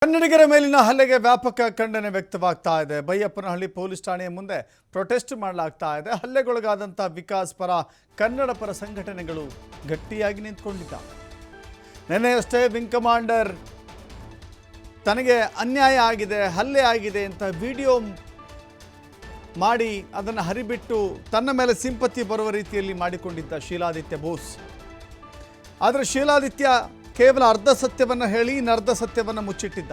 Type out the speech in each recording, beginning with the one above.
ಕನ್ನಡಿಗರ ಮೇಲಿನ ಹಲ್ಲೆಗೆ ವ್ಯಾಪಕ ಖಂಡನೆ ವ್ಯಕ್ತವಾಗ್ತಾ ಇದೆ. ಬೈಯಪ್ಪನಹಳ್ಳಿ ಪೊಲೀಸ್ ಠಾಣೆಯ ಮುಂದೆ ಪ್ರೊಟೆಸ್ಟ್ ಮಾಡಲಾಗ್ತಾ ಇದೆ. ಹಲ್ಲೆಗೊಳಗಾದಂಥ ವಿಕಾಸ್ ಪರ ಕನ್ನಡ ಪರ ಸಂಘಟನೆಗಳು ಗಟ್ಟಿಯಾಗಿ ನಿಂತುಕೊಂಡಿದ್ದಾವೆ. ನಿನ್ನೆಯಷ್ಟೇ ವಿಂಗ್ ಕಮಾಂಡರ್ ತನಗೆ ಅನ್ಯಾಯ ಆಗಿದೆ, ಹಲ್ಲೆ ಆಗಿದೆ ಅಂತ ವಿಡಿಯೋ ಮಾಡಿ ಅದನ್ನು ಹರಿಬಿಟ್ಟು ತನ್ನ ಮೇಲೆ ಸಿಂಪತಿ ಬರುವ ರೀತಿಯಲ್ಲಿ ಮಾಡಿಕೊಂಡಿದ್ದ ಶೀಲಾದಿತ್ಯ ಬೋಸ್. ಆದರೆ ಶೀಲಾದಿತ್ಯ ಕೇವಲ ಅರ್ಧ ಸತ್ಯವನ್ನು ಹೇಳಿ ಇನ್ನರ್ಧ ಸತ್ಯವನ್ನು ಮುಚ್ಚಿಟ್ಟಿದ್ದ.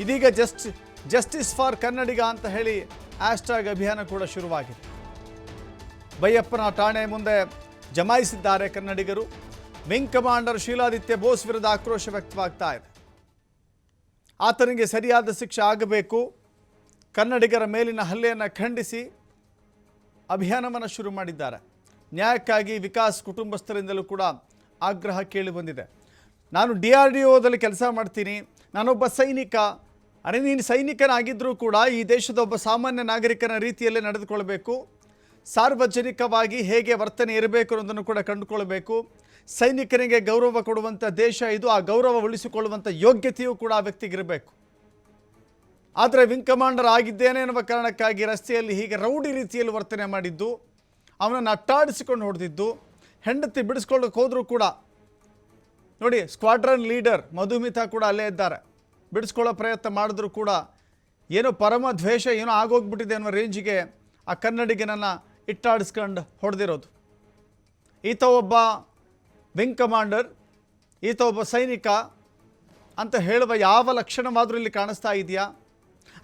ಇದೀಗ ಜಸ್ಟಿಸ್ ಫಾರ್ ಕನ್ನಡಿಗ ಅಂತ ಹೇಳಿ ಹ್ಯಾಶ್ಟ್ಯಾಗ್ ಅಭಿಯಾನ ಕೂಡ ಶುರುವಾಗಿದೆ. ಬೈಯಪ್ಪನ ಠಾಣೆ ಮುಂದೆ ಜಮಾಯಿಸಿದ್ದಾರೆ ಕನ್ನಡಿಗರು. ವಿಂಗ್ ಕಮಾಂಡರ್ ಶೀಲಾದಿತ್ಯ ಬೋಸ್ ವಿರುದ್ಧ ಆಕ್ರೋಶ ವ್ಯಕ್ತವಾಗ್ತಾ ಇದೆ. ಆತನಿಗೆ ಸರಿಯಾದ ಶಿಕ್ಷೆ ಆಗಬೇಕು, ಕನ್ನಡಿಗರ ಮೇಲಿನ ಹಲ್ಲೆಯನ್ನು ಖಂಡಿಸಿ ಅಭಿಯಾನವನ್ನು ಶುರು ಮಾಡಿದ್ದಾರೆ. ನ್ಯಾಯಕ್ಕಾಗಿ ವಿಕಾಸ್ ಕುಟುಂಬಸ್ಥರಿಂದಲೂ ಕೂಡ ಆಗ್ರಹ ಕೇಳಿ ಬಂದಿದೆ. ನಾನು DRDOದಲ್ಲಿ ಕೆಲಸ ಮಾಡ್ತೀನಿ, ನಾನೊಬ್ಬ ಸೈನಿಕ. ಅರೆ, ನೀನು ಸೈನಿಕನಾಗಿದ್ದರೂ ಕೂಡ ಈ ದೇಶದ ಒಬ್ಬ ಸಾಮಾನ್ಯ ನಾಗರಿಕನ ರೀತಿಯಲ್ಲೇ ನಡೆದುಕೊಳ್ಬೇಕು, ಸಾರ್ವಜನಿಕವಾಗಿ ಹೇಗೆ ವರ್ತನೆ ಇರಬೇಕು ಅನ್ನೋದನ್ನು ಕೂಡ ಕಂಡುಕೊಳ್ಬೇಕು. ಸೈನಿಕನಿಗೆ ಗೌರವ ಕೊಡುವಂಥ ದೇಶ ಇದು. ಆ ಗೌರವ ಉಳಿಸಿಕೊಳ್ಳುವಂಥ ಯೋಗ್ಯತೆಯೂ ಕೂಡ ಆ ವ್ಯಕ್ತಿಗಿರಬೇಕು. ಆದರೆ ವಿಂಗ್ ಕಮಾಂಡರ್ ಆಗಿದ್ದೇನೆ ಎನ್ನುವ ಕಾರಣಕ್ಕಾಗಿ ರಸ್ತೆಯಲ್ಲಿ ಹೀಗೆ ರೌಡಿ ರೀತಿಯಲ್ಲಿ ವರ್ತನೆ ಮಾಡಿದ್ದು, ಅವನನ್ನು ಅಟ್ಟಾಡಿಸಿಕೊಂಡು ಹೊಡೆದಿದ್ದು, ಹೆಂಡತಿ ಬಿಡಿಸ್ಕೊಳ್ಳೋಕೆ ಹೋದರೂ ಕೂಡ ನೋಡಿ, ಸ್ಕ್ವಾಡ್ರನ್ ಲೀಡರ್ ಮಧುಮಿತಾ ಕೂಡ ಅಲ್ಲೇ ಇದ್ದಾರೆ. ಬಿಡಿಸ್ಕೊಳ್ಳೋ ಪ್ರಯತ್ನ ಮಾಡಿದ್ರೂ ಕೂಡ ಏನೋ ಪರಮ ದ್ವೇಷ ಏನೋ ಆಗೋಗ್ಬಿಟ್ಟಿದೆ ಅನ್ನೋ ರೇಂಜಿಗೆ ಆ ಕನ್ನಡಿಗನನ್ನು ಇಟ್ಟಾಡಿಸ್ಕೊಂಡು ಹೊಡೆದಿರೋದು. ಈತ ಒಬ್ಬ ವಿಂಗ್ ಕಮಾಂಡರ್, ಈತ ಒಬ್ಬ ಸೈನಿಕ ಅಂತ ಹೇಳುವ ಯಾವ ಲಕ್ಷಣವಾದರೂ ಇಲ್ಲಿ ಕಾಣಿಸ್ತಾ ಇದೆಯಾ?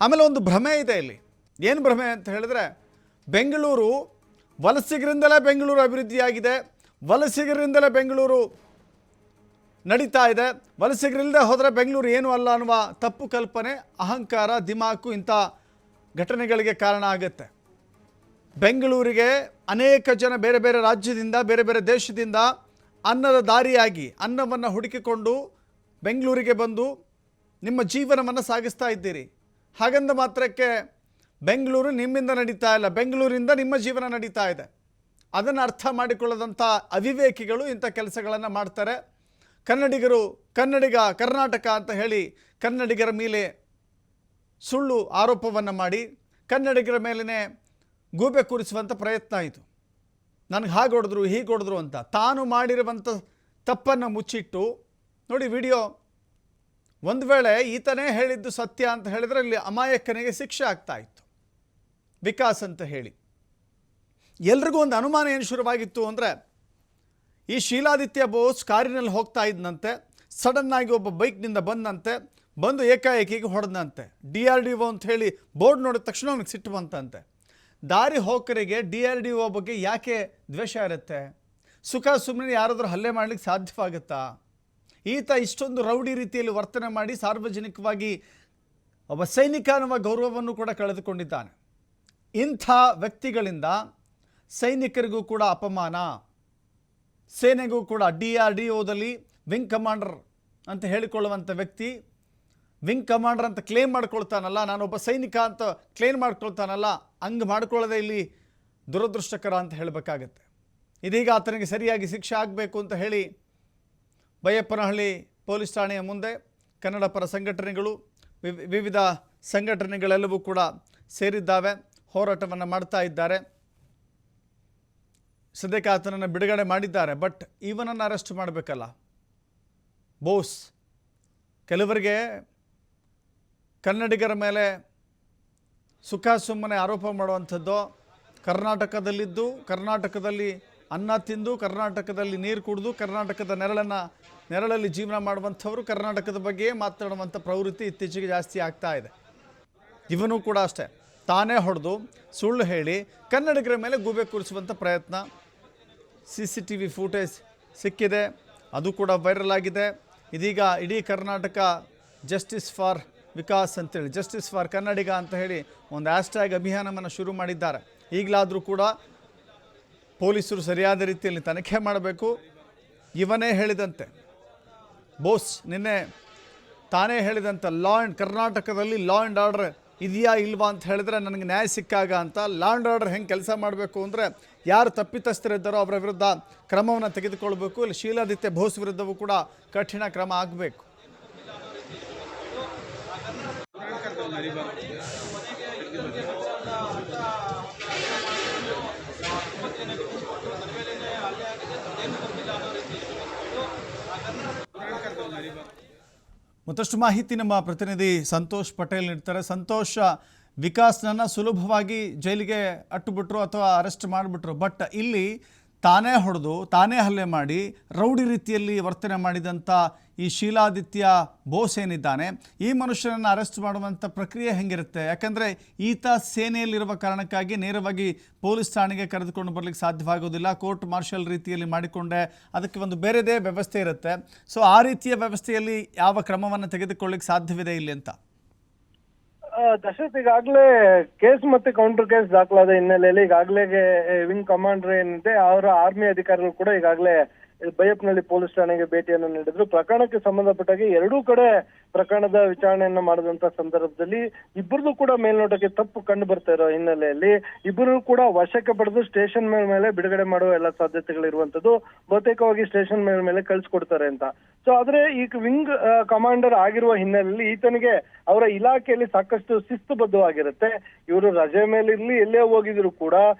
ಆಮೇಲೆ ಒಂದು ಭ್ರಮೆ ಇದೆ ಇಲ್ಲಿ. ಏನು ಭ್ರಮೆ ಅಂತ ಹೇಳಿದ್ರೆ, ಬೆಂಗಳೂರು ವಲಸಿಗರಿಂದಲೇ ಬೆಂಗಳೂರು ಅಭಿವೃದ್ಧಿಯಾಗಿದೆ, ವಲಸಿಗರಿಂದಲೇ ಬೆಂಗಳೂರು ನಡೀತಾ ಇದೆ, ವಲಸಿಗರಿಲ್ಲದೆ ಹೋದರೆ ಬೆಂಗಳೂರು ಏನೂ ಅಲ್ಲ ಅನ್ನುವ ತಪ್ಪು ಕಲ್ಪನೆ, ಅಹಂಕಾರ, ದಿಮಾಕು ಇಂಥ ಘಟನೆಗಳಿಗೆ ಕಾರಣ ಆಗುತ್ತೆ. ಬೆಂಗಳೂರಿಗೆ ಅನೇಕ ಜನ ಬೇರೆ ಬೇರೆ ರಾಜ್ಯದಿಂದ, ಬೇರೆ ಬೇರೆ ದೇಶದಿಂದ ಅನ್ನದ ದಾರಿಯಾಗಿ ಅನ್ನವನ್ನು ಹುಡುಕಿಕೊಂಡು ಬೆಂಗಳೂರಿಗೆ ಬಂದು ನಿಮ್ಮ ಜೀವನವನ್ನು ಸಾಗಿಸ್ತಾ ಇದ್ದೀರಿ. ಹಾಗಂದ ಮಾತ್ರಕ್ಕೆ ಬೆಂಗಳೂರು ನಿಮ್ಮಿಂದ ನಡೀತಾ ಇಲ್ಲ, ಬೆಂಗಳೂರಿಂದ ನಿಮ್ಮ ಜೀವನ ನಡೀತಾ ಇದೆ. ಅದನ್ನು ಅರ್ಥ ಮಾಡಿಕೊಳ್ಳದಂಥ ಅವಿವೇಕಿಗಳು ಇಂಥ ಕೆಲಸಗಳನ್ನು ಮಾಡ್ತಾರೆ. ಕನ್ನಡಿಗರು, ಕರ್ನಾಟಕ ಅಂತ ಹೇಳಿ ಕನ್ನಡಿಗರ ಮೇಲೆ ಸುಳ್ಳು ಆರೋಪವನ್ನು ಮಾಡಿ ಕನ್ನಡಿಗರ ಮೇಲೇ ಗೂಬೆ ಕೂರಿಸುವಂಥ ಪ್ರಯತ್ನ ಇದು. ನನಗೆ ಹಾಗೆ ಹೊಡೆದ್ರು, ಹೀಗೆ ಹೊಡೆದ್ರು ಅಂತ ತಾನು ಮಾಡಿರುವಂಥ ತಪ್ಪನ್ನು ಮುಚ್ಚಿಟ್ಟು ನೋಡಿ ವಿಡಿಯೋ. ಒಂದು ವೇಳೆ ಈತನೇ ಹೇಳಿದ್ದು ಸತ್ಯ ಅಂತ ಹೇಳಿದರೆ ಅಲ್ಲಿ ಅಮಾಯಕನಿಗೆ ಶಿಕ್ಷೆ ಆಗ್ತಾ ಇತ್ತು. ವಿಕಾಸ್ ಅಂತ ಹೇಳಿ ಎಲ್ರಿಗೂ ಒಂದು ಅನುಮಾನ ಏನು ಶುರುವಾಗಿತ್ತು ಅಂದರೆ, ಈ ಶೀಲಾದಿತ್ಯ ಬೋಸ್ ಕಾರಿನಲ್ಲಿ ಹೋಗ್ತಾ ಇದ್ದಂತೆ, ಸಡನ್ನಾಗಿ ಒಬ್ಬ ಬೈಕ್ನಿಂದ ಬಂದು ಏಕಾಏಕಿಗೆ ಹೊಡೆದಂತೆ. DRDO ಅಂತ ಹೇಳಿ ಬೋರ್ಡ್ ನೋಡಿದ ತಕ್ಷಣ ಅವನಿಗೆ ಸಿಟ್ಟು ಬಂತಂತೆ. ದಾರಿ ಹೋಕರಿಗೆ DRDO ಬಗ್ಗೆ ಯಾಕೆ ದ್ವೇಷ ಇರುತ್ತೆ? ಸುಖ ಸುಮ್ಮನೆ ಯಾರಾದರೂ ಹಲ್ಲೆ ಮಾಡಲಿಕ್ಕೆ ಸಾಧ್ಯವಾಗುತ್ತಾ? ಈತ ಇಷ್ಟೊಂದು ರೌಡಿ ರೀತಿಯಲ್ಲಿ ವರ್ತನೆ ಮಾಡಿ ಸಾರ್ವಜನಿಕವಾಗಿ ಒಬ್ಬ ಸೈನಿಕ ಅನ್ನುವ ಗೌರವವನ್ನು ಕೂಡ ಕಳೆದುಕೊಂಡಿದ್ದಾನೆ. ಇಂಥ ವ್ಯಕ್ತಿಗಳಿಂದ ಸೈನಿಕರಿಗೂ ಕೂಡ ಅಪಮಾನ, ಸೇನೆಗೂ ಕೂಡ. DRDOದಲ್ಲಿ ವಿಂಗ್ ಕಮಾಂಡರ್ ಅಂತ ಹೇಳಿಕೊಳ್ಳುವಂಥ ವ್ಯಕ್ತಿ ವಿಂಗ್ ಕಮಾಂಡರ್ ಅಂತ ಕ್ಲೇಮ್ ಮಾಡ್ಕೊಳ್ತಾನಲ್ಲ, ನಾನೊಬ್ಬ ಸೈನಿಕ ಅಂತ ಕ್ಲೇಮ್ ಮಾಡ್ಕೊಳ್ತಾನಲ್ಲ, ಹಂಗೆ ಮಾಡ್ಕೊಳ್ಳೋದೇ ಇಲ್ಲಿ ದುರದೃಷ್ಟಕರ ಅಂತ ಹೇಳಬೇಕಾಗತ್ತೆ. ಇದೀಗ ಆತನಿಗೆ ಸರಿಯಾಗಿ ಶಿಕ್ಷೆ ಆಗಬೇಕು ಅಂತ ಹೇಳಿ ಬೈಯಪ್ಪನಹಳ್ಳಿ ಪೊಲೀಸ್ ಠಾಣೆಯ ಮುಂದೆ ಕನ್ನಡ ಪರ ಸಂಘಟನೆಗಳು, ವಿವಿಧ ಸಂಘಟನೆಗಳೆಲ್ಲವೂ ಕೂಡ ಸೇರಿದ್ದಾವೆ, ಹೋರಾಟವನ್ನು ಮಾಡ್ತಾ ಇದ್ದಾರೆ. ಸದ್ಯಕ್ಕೆ ಆತನನ್ನು ಬಿಡುಗಡೆ ಮಾಡಿದ್ದಾರೆ. ಬಟ್ ಇವನನ್ನು ಅರೆಸ್ಟ್ ಮಾಡಬೇಕಲ್ಲ ಬೋಸ್. ಕೆಲವರಿಗೆ ಕನ್ನಡಿಗರ ಮೇಲೆ ಸುಖ ಸುಮ್ಮನೆ ಆರೋಪ ಮಾಡುವಂಥದ್ದು, ಕರ್ನಾಟಕದಲ್ಲಿದ್ದು ಕರ್ನಾಟಕದಲ್ಲಿ ಅನ್ನ ತಿಂದು ಕರ್ನಾಟಕದಲ್ಲಿ ನೀರು ಕುಡಿದು ಕರ್ನಾಟಕದ ನೆರಳಲ್ಲಿ ಜೀವನ ಮಾಡುವಂಥವರು ಕರ್ನಾಟಕದ ಬಗ್ಗೆ ಮಾತನಾಡುವಂಥ ಪ್ರವೃತ್ತಿ ಇತ್ತೀಚೆಗೆ ಜಾಸ್ತಿ ಆಗ್ತಾ ಇದೆ. ಇವನು ಕೂಡ ಅಷ್ಟೇ, ತಾನೇ ಹೊಡೆದು ಸುಳ್ಳು ಹೇಳಿ ಕನ್ನಡಿಗರ ಮೇಲೆ ಗೂಬೆ ಕೂರಿಸುವಂಥ ಪ್ರಯತ್ನ. CCTV ಫೂಟೇಜ್ ಸಿಕ್ಕಿದೆ, ಅದು ಕೂಡ ವೈರಲ್ ಆಗಿದೆ. ಇದೀಗ ಇಡೀ ಕರ್ನಾಟಕ ಜಸ್ಟಿಸ್ ಫಾರ್ ವಿಕಾಸ್ ಅಂತೇಳಿ, ಜಸ್ಟಿಸ್ ಫಾರ್ ಕನ್ನಡಿಗ ಅಂತ ಹೇಳಿ ಒಂದು ಹ್ಯಾಶ್ಟ್ಯಾಗ್ ಅಭಿಯಾನವನ್ನು ಶುರು ಮಾಡಿದ್ದಾರೆ. ಈಗಲಾದರೂ ಕೂಡ ಪೊಲೀಸರು ಸರಿಯಾದ ರೀತಿಯಲ್ಲಿ ತನಿಖೆ ಮಾಡಬೇಕು. ಇವನೇ ಹೇಳಿದಂತೆ ಬೋಸ್ ನಿನ್ನೆ ತಾನೇ ಹೇಳಿದಂತೆ ಕರ್ನಾಟಕದಲ್ಲಿ ಲಾ ಆ್ಯಂಡ್ ಆರ್ಡರ್ ಇದೆಯಾ ಇಲ್ವಾ ಅಂತ ಹೇಳಿದ್ರೆ ನನಗೆ ನ್ಯಾಯ ಸಿಕ್ಕಾಗ ಅಂತ. ಲಾ ಆ್ಯಂಡ್ ಆರ್ಡರ್ ಹೆಂಗೆ ಕೆಲಸ ಮಾಡಬೇಕು ಅಂದರೆ, ಯಾರು ತಪ್ಪಿತಸ್ಥರಿದ್ದಾರೋ ಅವರ ವಿರುದ್ಧ ಕ್ರಮವನ್ನು ತೆಗೆದುಕೊಳ್ಬೇಕು. ಇಲ್ಲಿ ಶೀಲಾದಿತ್ಯ ಬೋಸ್ ವಿರುದ್ಧವೂ ಕೂಡ ಕಠಿಣ ಕ್ರಮ ಆಗಬೇಕು. ಮತ್ತಷ್ಟು ಮಾಹಿತಿ ನಮ್ಮ ಪ್ರತಿನಿಧಿ ಸಂತೋಷ್ ಪಟೇಲ್ ನೀಡ್ತಾರೆ. ಸಂತೋಷ್, ವಿಕಾಸ್ನನ್ನು ಸುಲಭವಾಗಿ ಜೈಲಿಗೆ ಅಟ್ಟುಬಿಟ್ರು ಅಥವಾ ಅರೆಸ್ಟ್ ಮಾಡಿಬಿಟ್ರು, ಬಟ್ ಇಲ್ಲಿ ತಾನೇ ಹೊಡೆದು ತಾನೇ ಹಲ್ಲೆ ಮಾಡಿ ರೌಡಿ ರೀತಿಯಲ್ಲಿ ವರ್ತನೆ ಮಾಡಿದಂಥ ಈ ಶೀಲಾದಿತ್ಯ ಬೋಸ್ ಏನಿದ್ದಾನೆ, ಈ ಮನುಷ್ಯನನ್ನು ಅರೆಸ್ಟ್ ಮಾಡುವಂಥ ಪ್ರಕ್ರಿಯೆ ಹೆಂಗಿರುತ್ತೆ? ಯಾಕಂದರೆ ಈತ ಸೇನೆಯಲ್ಲಿರುವ ಕಾರಣಕ್ಕಾಗಿ ನೇರವಾಗಿ ಪೊಲೀಸ್ ಠಾಣೆಗೆ ಕರೆದುಕೊಂಡು ಬರಲಿಕ್ಕೆ ಸಾಧ್ಯವಾಗೋದಿಲ್ಲ. ಕೋರ್ಟ್ ಮಾರ್ಷಲ್ ರೀತಿಯಲ್ಲಿ ಮಾಡಿಕೊಂಡೆ ಅದಕ್ಕೆ ಒಂದು ಬೇರೆದೇ ವ್ಯವಸ್ಥೆ ಇರುತ್ತೆ. ಸೊ ಆ ರೀತಿಯ ವ್ಯವಸ್ಥೆಯಲ್ಲಿ ಯಾವ ಕ್ರಮವನ್ನು ತೆಗೆದುಕೊಳ್ಳಿಕ್ಕೆ ಸಾಧ್ಯವಿದೆ ಇಲ್ಲಿ ಅಂತ? ದಶರಥ್, ಈಗಾಗಲೇ ಕೇಸ್ ಮತ್ತೆ ಕೌಂಟರ್ ಕೇಸ್ ದಾಖಲಾದ ಹಿನ್ನೆಲೆಯಲ್ಲಿ ಈಗಾಗಲೇ ವಿಂಗ್ ಕಮಾಂಡರ್ ಏನಿದೆ ಅವರ ಆರ್ಮಿ ಅಧಿಕಾರಿಗಳು ಕೂಡ ಈಗಾಗಲೇ ಬೈಯಪ್ಪನಹಳ್ಳಿ ಪೊಲೀಸ್ ಠಾಣೆಗೆ ಭೇಟಿಯನ್ನು ನೀಡಿದ್ರು. ಪ್ರಕರಣಕ್ಕೆ ಸಂಬಂಧಪಟ್ಟಾಗಿ ಎರಡೂ ಕಡೆ ಪ್ರಕರಣದ ವಿಚಾರಣೆಯನ್ನ ಮಾಡಿದಂತ ಸಂದರ್ಭದಲ್ಲಿ ಇಬ್ಬರದು ಕೂಡ ಮೇಲ್ನೋಟಕ್ಕೆ ತಪ್ಪು ಕಂಡು ಬರ್ತಾ ಇರೋ ಹಿನ್ನೆಲೆಯಲ್ಲಿ ಇಬ್ಬರು ಕೂಡ ವಶಕ್ಕೆ ಪಡೆದು ಸ್ಟೇಷನ್ ಮೇಲೆ ಬಿಡುಗಡೆ ಮಾಡುವ ಎಲ್ಲ ಸಾಧ್ಯತೆಗಳಿರುವಂತದ್ದು. ಬಹುತೇಕವಾಗಿ ಸ್ಟೇಷನ್ ಮೇಲೆ ಕಳ್ಸಿಕೊಡ್ತಾರೆ ಅಂತ. ಸೊ ಆದ್ರೆ ಈ ವಿಂಗ್ ಕಮಾಂಡರ್ ಆಗಿರುವ ಹಿನ್ನೆಲೆಯಲ್ಲಿ ಈತನಿಗೆ ಅವರ ಇಲಾಖೆಯಲ್ಲಿ ಸಾಕಷ್ಟು ಶಿಸ್ತುಬದ್ಧವಾಗಿರುತ್ತೆ. ಇವರು ರಜೆ ಮೇಲೆ ಇರ್ಲಿ ಎಲ್ಲೇ ಹೋಗಿದ್ರು ಕೂಡ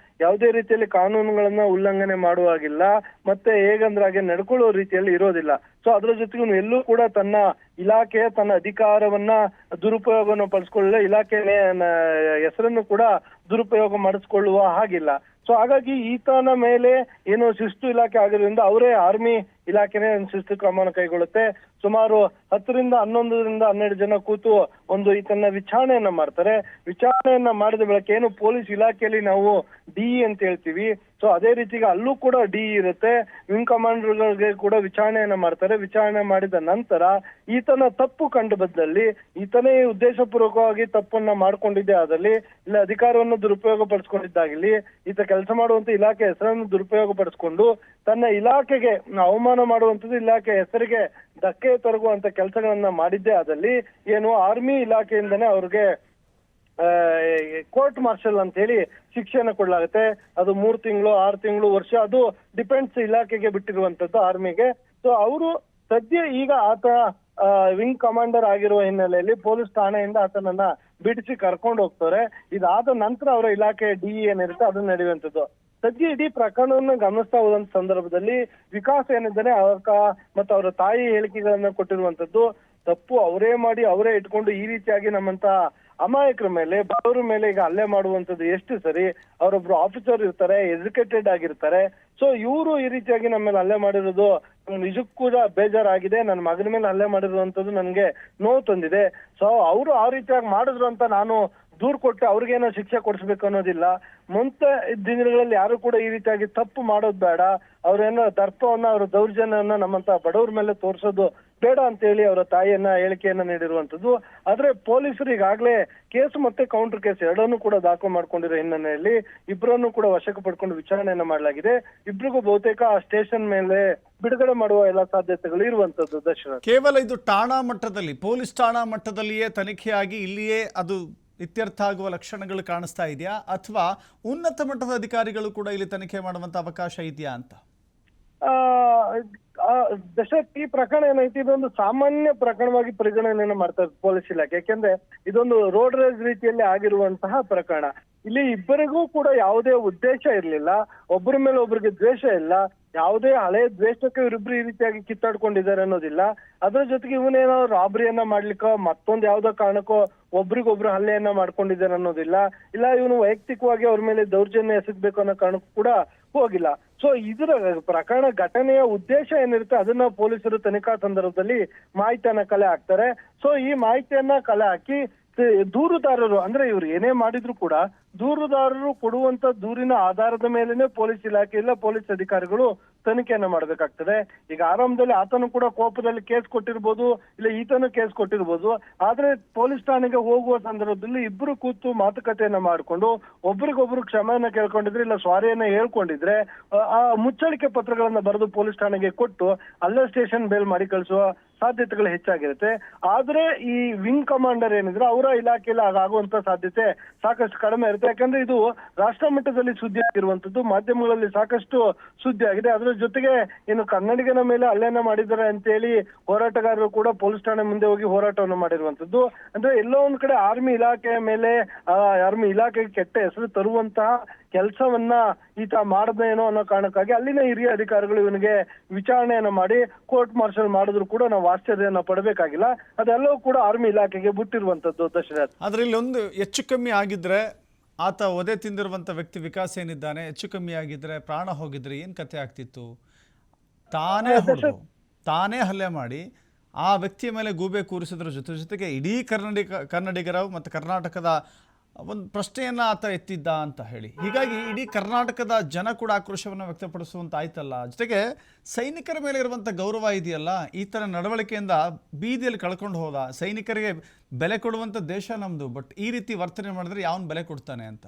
ಯಾವುದೇ ರೀತಿಯಲ್ಲಿ ಕಾನೂನುಗಳನ್ನ ಉಲ್ಲಂಘನೆ ಮಾಡುವಾಗಿಲ್ಲ, ಮತ್ತೆ ಹೇಗಂದ್ರೆ ಹಾಗೆ ನಡ್ಕೊಳ್ಳೋ ರೀತಿಯಲ್ಲಿ ಇರೋದಿಲ್ಲ. ಸೊ ಅದ್ರ ಜೊತೆಗೆ ಎಲ್ಲೂ ಕೂಡ ತನ್ನ ಇಲಾಖೆಯ ತನ್ನ ಅಧಿಕಾರವನ್ನ ದುರುಪಯೋಗವನ್ನು ಪಡಿಸ್ಕೊಳ್ಳಲ್ಲ, ಇಲಾಖೆ ಹೆಸರನ್ನು ಕೂಡ ದುರುಪಯೋಗ ಮಾಡಿಸ್ಕೊಳ್ಳುವ ಹಾಗಿಲ್ಲ. ಸೊ ಹಾಗಾಗಿ ಈತನ ಮೇಲೆ ಏನು ಶಿಸ್ತು ಇಲಾಖೆ ಆಗಿರೋದ್ರಿಂದ ಅವರೇ ಆರ್ಮಿ ಇಲಾಖೆನೇ ಶಿಸ್ತು ಕ್ರಮವನ್ನು ಕೈಗೊಳ್ಳುತ್ತೆ. ಸುಮಾರು 10ರಿಂದ 11 ಜನ ಕೂತು ಒಂದು ಈತನ ವಿಚಾರಣೆಯನ್ನ ಮಾಡ್ತಾರೆ. ವಿಚಾರಣೆಯನ್ನ ಮಾಡಿದ ಬಳಿಕ ಏನು ಪೊಲೀಸ್ ಇಲಾಖೆಯಲ್ಲಿ ನಾವು ಡಿಇ ಅಂತ ಹೇಳ್ತೀವಿ, ಸೊ ಅದೇ ರೀತಿಗೆ ಅಲ್ಲೂ ಕೂಡ ಡಿಇ ಇರುತ್ತೆ. ವಿಂಗ್ ಕಮಾಂಡರ್ಗಳಿಗೆ ಕೂಡ ವಿಚಾರಣೆಯನ್ನ ಮಾಡ್ತಾರೆ. ವಿಚಾರಣೆ ಮಾಡಿದ ನಂತರ ಈತನ ತಪ್ಪು ಕಂಡು ಬಂದಲ್ಲಿ, ಈತನೇ ಉದ್ದೇಶಪೂರ್ವಕವಾಗಿ ತಪ್ಪನ್ನ ಮಾಡ್ಕೊಂಡಿದ್ದೆ ಆದಲ್ಲಿ, ಇಲ್ಲ ಅಧಿಕಾರವನ್ನು ದುರುಪಯೋಗ ಪಡಿಸ್ಕೊಂಡಿದ್ದಾಗಲಿ, ಈತ ಕೆಲಸ ಮಾಡುವಂತ ಇಲಾಖೆ ಹೆಸರನ್ನು ದುರುಪಯೋಗ ಪಡಿಸ್ಕೊಂಡು ತನ್ನ ಇಲಾಖೆಗೆ ಅವಮಾನ ಮಾಡುವಂಥದ್ದು, ಇಲಾಖೆ ಹೆಸರಿಗೆ ಧಕ್ಕೆ ತರುವಂತ ಕೆಲಸಗಳನ್ನ ಮಾಡಿದ್ದೇ ಆದಲ್ಲಿ ಏನು ಆರ್ಮಿ ಇಲಾಖೆಯಿಂದನೇ ಅವ್ರಿಗೆ ಕೋರ್ಟ್ ಮಾರ್ಷಲ್ ಅಂತ ಹೇಳಿ ಶಿಕ್ಷೆಯನ್ನು ಕೊಡಲಾಗುತ್ತೆ. ಅದು 3 ತಿಂಗಳು, 6 ತಿಂಗಳು, ವರ್ಷ, ಅದು ಡಿಪೆಂಡ್ಸ್ ಇಲಾಖೆಗೆ ಬಿಟ್ಟಿರುವಂತದ್ದು ಆರ್ಮಿಗೆ. ಸೊ ಅವರು ಸದ್ಯ ಈಗ ಆತ ವಿಂಗ್ ಕಮಾಂಡರ್ ಆಗಿರುವ ಹಿನ್ನೆಲೆಯಲ್ಲಿ ಪೊಲೀಸ್ ಠಾಣೆಯಿಂದ ಆತನನ್ನ ಬಿಡಿಸಿ ಕರ್ಕೊಂಡು ಹೋಗ್ತಾರೆ. ಇದಾದ ನಂತರ ಅವರ ಇಲಾಖೆ ಡಿಇ ಏನಿರುತ್ತೆ ಅದನ್ನ ನಡೆಯುವಂಥದ್ದು. ಸದ್ಯ ಇಡೀ ಪ್ರಕರಣವನ್ನು ಗಮನಿಸ್ತಾ ಹೋದಂತ ಸಂದರ್ಭದಲ್ಲಿ ವಿಕಾಸ್ ಏನಿದ್ದಾನೆ ಮತ್ತು ಅವರ ತಾಯಿ ಹೇಳಿಕೆಗಳನ್ನ ಕೊಟ್ಟಿರುವಂತದ್ದು ತಪ್ಪು ಅವರೇ ಮಾಡಿ ಅವರೇ ಇಟ್ಕೊಂಡು ಈ ರೀತಿಯಾಗಿ ನಮ್ಮಂತ ಅಮಾಯಕರ ಮೇಲೆ ಬಡವರ ಮೇಲೆ ಈಗ ಹಲ್ಲೆ ಮಾಡುವಂತದ್ದು ಎಷ್ಟು ಸರಿ? ಅವರೊಬ್ರು ಆಫೀಸರ್ ಇರ್ತಾರೆ, ಎಜುಕೇಟೆಡ್ ಆಗಿರ್ತಾರೆ. ಸೊ ಇವರು ಈ ರೀತಿಯಾಗಿ ನಮ್ಮ ಮೇಲೆ ಹಲ್ಲೆ ಮಾಡಿರೋದು ನಿಜಕ್ಕೂ ಕೂಡ ಬೇಜಾರಾಗಿದೆ. ನನ್ನ ಮಗನ ಮೇಲೆ ಹಲ್ಲೆ ಮಾಡಿರುವಂತದ್ದು ನನಗೆ ನೋವು ತಂದಿದೆ. ಸೊ ಅವರು ಆ ರೀತಿಯಾಗಿ ಮಾಡಿದ್ರು ಅಂತ ನಾನು ದೂರು ಕೊಟ್ಟು ಅವ್ರಿಗೇನೋ ಶಿಕ್ಷೆ ಕೊಡಿಸ್ಬೇಕು ಅನ್ನೋದಿಲ್ಲ. ಮುಂದೆ ದಿನಗಳಲ್ಲಿ ಯಾರು ಕೂಡ ಈ ರೀತಿಯಾಗಿ ತಪ್ಪು ಮಾಡೋದು ಬೇಡ. ಅವ್ರೇನೋ ದರ್ಪವನ್ನ ಅವ್ರ ದೌರ್ಜನ್ಯವನ್ನ ನಮ್ಮಂತ ಬಡವ್ರ ಮೇಲೆ ತೋರಿಸೋದು ಬೇಡ ಅಂತ ಹೇಳಿ ಅವರ ತಾಯಿಯನ್ನ ಹೇಳಿಕೆಯನ್ನ ನೀಡಿರುವಂತದ್ದು. ಆದ್ರೆ ಪೊಲೀಸರು ಈಗಾಗಲೇ ಕೇಸ್ ಮತ್ತೆ ಕೌಂಟರ್ ಕೇಸ್ ಎರಡನ್ನೂ ಕೂಡ ದಾಖಲು ಮಾಡ್ಕೊಂಡಿರೋ ಹಿನ್ನೆಲೆಯಲ್ಲಿ ಇಬ್ಬರನ್ನು ಕೂಡ ವಶಕ್ಕೆ ಪಡ್ಕೊಂಡು ವಿಚಾರಣೆಯನ್ನ ಮಾಡಲಾಗಿದೆ. ಇಬ್ಬರಿಗೂ ಬಹುತೇಕ ಸ್ಟೇಷನ್ ಮೇಲೆ ಬಿಡುಗಡೆ ಮಾಡುವ ಎಲ್ಲ ಸಾಧ್ಯತೆಗಳು ಇರುವಂತದ್ದು. ದಶರಥ್, ಕೇವಲ ಇದು ಠಾಣಾ ಮಟ್ಟದಲ್ಲಿ, ಪೊಲೀಸ್ ಠಾಣಾ ಮಟ್ಟದಲ್ಲಿಯೇ ತನಿಖೆಯಾಗಿ ಇಲ್ಲಿಯೇ ಅದು ಇತ್ಯರ್ಥ ಆಗುವ ಲಕ್ಷಣಗಳು ಕಾಣಿಸ್ತಾ ಇದೆಯಾ, ಅಥವಾ ಉನ್ನತ ಮಟ್ಟದ ಅಧಿಕಾರಿಗಳು ಕೂಡ ಇಲ್ಲಿ ತನಿಖೆ ಮಾಡುವಂತ ಅವಕಾಶ ಇದೆಯಾ ಅಂತ? ದಶರಥ್, ಈ ಪ್ರಕರಣ ಏನೈತಿ ಇದೊಂದು ಸಾಮಾನ್ಯ ಪ್ರಕರಣವಾಗಿ ಪರಿಗಣನೆಯನ್ನು ಮಾಡ್ತಾರೆ ಪೊಲೀಸ್ ಇಲಾಖೆ. ಯಾಕೆಂದ್ರೆ ಇದೊಂದು ರೋಡ್ ರೇಸ್ ರೀತಿಯಲ್ಲಿ ಆಗಿರುವಂತಹ ಪ್ರಕರಣ. ಇಲ್ಲಿ ಇಬ್ಬರಿಗೂ ಕೂಡ ಯಾವುದೇ ಉದ್ದೇಶ ಇರ್ಲಿಲ್ಲ, ಒಬ್ಬರ ಮೇಲೆ ಒಬ್ಬರಿಗೆ ದ್ವೇಷ ಇಲ್ಲ, ಯಾವುದೇ ಹಳೆ ದ್ವೇಷಕ್ಕೆ ಇವರಿಬ್ರು ಈ ರೀತಿಯಾಗಿ ಕಿತ್ತಾಡ್ಕೊಂಡಿದ್ದಾರೆ ಅನ್ನೋದಿಲ್ಲ. ಅದ್ರ ಜೊತೆಗೆ ಇವನೇನೋ ರಾಬರಿಯನ್ನ ಮಾಡ್ಲಿಕ್ಕೋ ಮತ್ತೊಂದು ಯಾವ್ದೋ ಕಾರಣಕ್ಕೋ ಒಬ್ರಿಗೊಬ್ರು ಹಲ್ಲೆಯನ್ನ ಮಾಡ್ಕೊಂಡಿದ್ದಾರೆ ಅನ್ನೋದಿಲ್ಲ. ಇಲ್ಲ ಇವನು ವೈಯಕ್ತಿಕವಾಗಿ ಅವ್ರ ಮೇಲೆ ದೌರ್ಜನ್ಯ ಎಸಗಬೇಕು ಅನ್ನೋ ಕಾರಣಕ್ಕೂ ಕೂಡ ಹೋಗಿಲ್ಲ. ಸೊ ಇದರ ಪ್ರಕರಣ ಘಟನೆಯ ಉದ್ದೇಶ ಏನಿರುತ್ತೆ ಅದನ್ನ ಪೊಲೀಸರು ತನಿಖಾ ಸಂದರ್ಭದಲ್ಲಿ ಮಾಹಿತಿಯನ್ನ ಕಲೆ ಹಾಕ್ತಾರೆ. ಸೊ ಈ ಮಾಹಿತಿಯನ್ನ ಕಲೆ ಹಾಕಿ ದೂರುದಾರರು, ಅಂದ್ರೆ ಇವ್ರು ಏನೇ ಮಾಡಿದ್ರು ಕೂಡ ದೂರುದಾರರು ಕೊಡುವಂತ ದೂರಿನ ಆಧಾರದ ಮೇಲೆನೆ ಪೊಲೀಸ್ ಇಲಾಖೆ ಇಲ್ಲ ಪೊಲೀಸ್ ಅಧಿಕಾರಿಗಳು ತನಿಖೆಯನ್ನ ಮಾಡ್ಬೇಕಾಗ್ತದೆ. ಈಗ ಆರಂಭದಲ್ಲಿ ಆತನು ಕೂಡ ಕೋಪದಲ್ಲಿ ಕೇಸ್ ಕೊಟ್ಟಿರ್ಬೋದು, ಇಲ್ಲ ಈತನು ಕೇಸ್ ಕೊಟ್ಟಿರ್ಬೋದು. ಆದ್ರೆ ಪೊಲೀಸ್ ಠಾಣೆಗೆ ಹೋಗುವ ಸಂದರ್ಭದಲ್ಲಿ ಇಬ್ರು ಕೂತು ಮಾತುಕತೆಯನ್ನ ಮಾಡ್ಕೊಂಡು ಒಬ್ರಿಗೊಬ್ರು ಕ್ಷಮೆಯನ್ನ ಕೇಳ್ಕೊಂಡಿದ್ರೆ, ಇಲ್ಲ ಸ್ವಾರಿಯನ್ನ ಹೇಳ್ಕೊಂಡಿದ್ರೆ ಆ ಮುಚ್ಚಳಿಕೆ ಪತ್ರಗಳನ್ನ ಬರೆದು ಪೊಲೀಸ್ ಠಾಣೆಗೆ ಕೊಟ್ಟು ಅಲ್ಲೇ ಸ್ಟೇಷನ್ ಬೇಲ್ ಮಾಡಿ ಕಳಿಸುವ ಸಾಧ್ಯತೆಗಳು ಹೆಚ್ಚಾಗಿರುತ್ತೆ. ಆದ್ರೆ ಈ ವಿಂಗ್ ಕಮಾಂಡರ್ ಏನಿದ್ರೆ ಅವರ ಇಲಾಖೆಯಲ್ಲಿ ಆಗುವಂತ ಸಾಧ್ಯತೆ ಸಾಕಷ್ಟು ಕಡಿಮೆ ಇರುತ್ತೆ. ಯಾಕಂದ್ರೆ ಇದು ರಾಷ್ಟ್ರ ಮಟ್ಟದಲ್ಲಿ ಸುದ್ದಿ ಆಗಿರುವಂತದ್ದು, ಮಾಧ್ಯಮಗಳಲ್ಲಿ ಸಾಕಷ್ಟು ಸುದ್ದಿ ಆಗಿದೆ. ಅದ್ರ ಜೊತೆಗೆ ಏನು ಕನ್ನಡಿಗನ ಮೇಲೆ ಹಲ್ಲೆಯನ್ನ ಮಾಡಿದ್ದಾರೆ ಅಂತೇಳಿ ಹೋರಾಟಗಾರರು ಕೂಡ ಪೊಲೀಸ್ ಠಾಣೆ ಮುಂದೆ ಹೋಗಿ ಹೋರಾಟವನ್ನು ಮಾಡಿರುವಂತದ್ದು. ಅಂದ್ರೆ ಎಲ್ಲೋ ಒಂದ್ ಕಡೆ ಆರ್ಮಿ ಇಲಾಖೆಯ ಮೇಲೆ ಆರ್ಮಿ ಇಲಾಖೆಗೆ ಕೆಟ್ಟ ಹೆಸರು ತರುವಂತಹ ಕೆಲಸವನ್ನ ಈತ ಮಾಡದೇನೋ ಅನ್ನೋ ಕಾರಣಕ್ಕಾಗಿ ಅಲ್ಲಿನ ಹಿರಿಯ ಅಧಿಕಾರಿಗಳು ಇವನಿಗೆ ವಿಚಾರಣೆಯನ್ನ ಮಾಡಿ ಕೋರ್ಟ್ ಮಾರ್ಷಲ್ ಮಾಡಿದ್ರು ಕೂಡ ನಾವು ಆಶ್ಚರ್ಯನ ಪಡಬೇಕಾಗಿಲ್ಲ. ಅದೆಲ್ಲವೂ ಕೂಡ ಆರ್ಮಿ ಇಲಾಖೆಗೆ ಬಿಟ್ಟಿರುವಂತದ್ದು ದಶರಥ್. ಆದ್ರೆ ಇಲ್ಲಿ ಒಂದು ಹೆಚ್ಚು ಕಮ್ಮಿ ಆಗಿದ್ರೆ, ಆತ ಒದೆ ತಿಂದಿರುವಂಥ ವ್ಯಕ್ತಿ ವಿಕಾಸ್ ಏನಿದ್ದಾನೆ ಹೆಚ್ಚು ಕಮ್ಮಿ ಆಗಿದ್ರೆ, ಪ್ರಾಣ ಹೋಗಿದ್ರೆ ಏನು ಕತೆ ಆಗ್ತಿತ್ತು? ತಾನೇ ಹಲ್ಲೆ ಮಾಡಿ ಆ ವ್ಯಕ್ತಿಯ ಮೇಲೆ ಗೂಬೆ ಕೂರಿಸೋದ್ರ ಜೊತೆಗೆ ಇಡೀ ಕನ್ನಡಿಗರ ಮತ್ತು ಕರ್ನಾಟಕದ ಒಂದು ಪ್ರಶ್ನೆಯನ್ನು ಆತ ಎತ್ತಿದ್ದ ಅಂತ ಹೇಳಿ, ಹೀಗಾಗಿ ಇಡೀ ಕರ್ನಾಟಕದ ಜನ ಕೂಡ ಆಕ್ರೋಶವನ್ನು ವ್ಯಕ್ತಪಡಿಸುವಂತ ಆಯ್ತಲ್ಲ. ಜೊತೆಗೆ ಸೈನಿಕರ ಮೇಲೆ ಇರುವಂಥ ಗೌರವ ಇದೆಯಲ್ಲ, ಈ ಥರ ನಡವಳಿಕೆಯಿಂದ ಬೀದಿಯಲ್ಲಿ ಕಳ್ಕೊಂಡು ಹೋದ. ಸೈನಿಕರಿಗೆ ಬೆಲೆ ಕೊಡುವಂಥ ದೇಶ ನಮ್ಮದು, ಬಟ್ ಈ ರೀತಿ ವರ್ತನೆ ಮಾಡಿದ್ರೆ ಯಾವನ್ ಬೆಲೆ ಕೊಡ್ತಾನೆ ಅಂತ.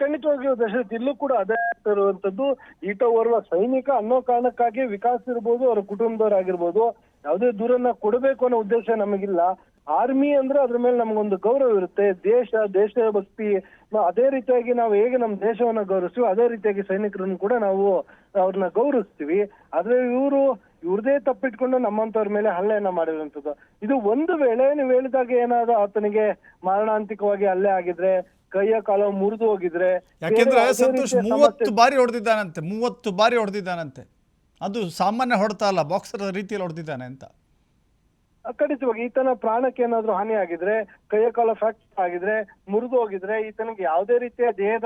ಖಂಡಿತವಾಗಿಯೂ ದಶರಥ್, ಇಲ್ಲೂ ಕೂಡ ಅದೇ ಇರುವಂತದ್ದು. ಈತ ಓರ್ವ ಸೈನಿಕ ಅನ್ನೋ ಕಾರಣಕ್ಕಾಗಿ ವಿಕಾಸ್ ಇರ್ಬೋದು, ಅವರ ಕುಟುಂಬದವರಾಗಿರ್ಬೋದು, ಯಾವುದೇ ದೂರನ್ನ ಕೊಡಬೇಕು ಅನ್ನೋ ಉದ್ದೇಶ ನಮಗಿಲ್ಲ. ಆರ್ಮಿ ಅಂದ್ರೆ ಅದ್ರ ಮೇಲೆ ನಮಗೊಂದು ಗೌರವ ಇರುತ್ತೆ, ದೇಶಭಕ್ತಿ. ಅದೇ ರೀತಿಯಾಗಿ ನಾವು ಹೇಗೆ ನಮ್ಮ ದೇಶವನ್ನ ಗೌರವಿಸ್ತೀವಿ ಅದೇ ರೀತಿಯಾಗಿ ಸೈನಿಕರನ್ನು ಕೂಡ ನಾವು ಅವ್ರನ್ನ ಗೌರವಿಸ್ತೀವಿ. ಆದ್ರೆ ಇವ್ರದೇ ತಪ್ಪಿಟ್ಕೊಂಡು ನಮ್ಮಂತವ್ರ ಮೇಲೆ ಹಲ್ಲೆಯನ್ನ ಮಾಡಿರುವಂತದ್ದು. ಇದು ಒಂದು ವೇಳೆ ನೀವು ಹೇಳಿದಾಗ ಏನಾದ್ರು ಆತನಿಗೆ ಮಾರಣಾಂತಿಕವಾಗಿ ಹಲ್ಲೆ ಆಗಿದ್ರೆ, ಕೈಯ ಕಾಲ ಮುರಿದು ಹೋಗಿದ್ರೆ, ಯಾಕೆಂದ್ರೆ ಸಂತೋಷ್ 30 ಬಾರಿ ಹೊಡೆದಿದ್ದಾನಂತೆ. ಅದು ಸಾಮಾನ್ಯ ಹೊಡೆತ ಅಲ್ಲ, ಬಾಕ್ಸರ್ ರೀತಿಯಲ್ಲಿ ಹೊಡೆದಿದ್ದಾನೆ ಅಂತ. ಖಂಡಿತವಾಗಿ ಈತನ ಪ್ರಾಣಕ್ಕೆ ಏನಾದ್ರು ಹಾನಿ ಆಗಿದ್ರೆ, ಕೈಯ ಕಾಲ ಫ್ರಾಕ್ಚರ್ ಆಗಿದ್ರೆ, ಮುರಿದು ಹೋಗಿದ್ರೆ, ಈತನಿಗೆ ಯಾವುದೇ ರೀತಿಯ ದೇಹದ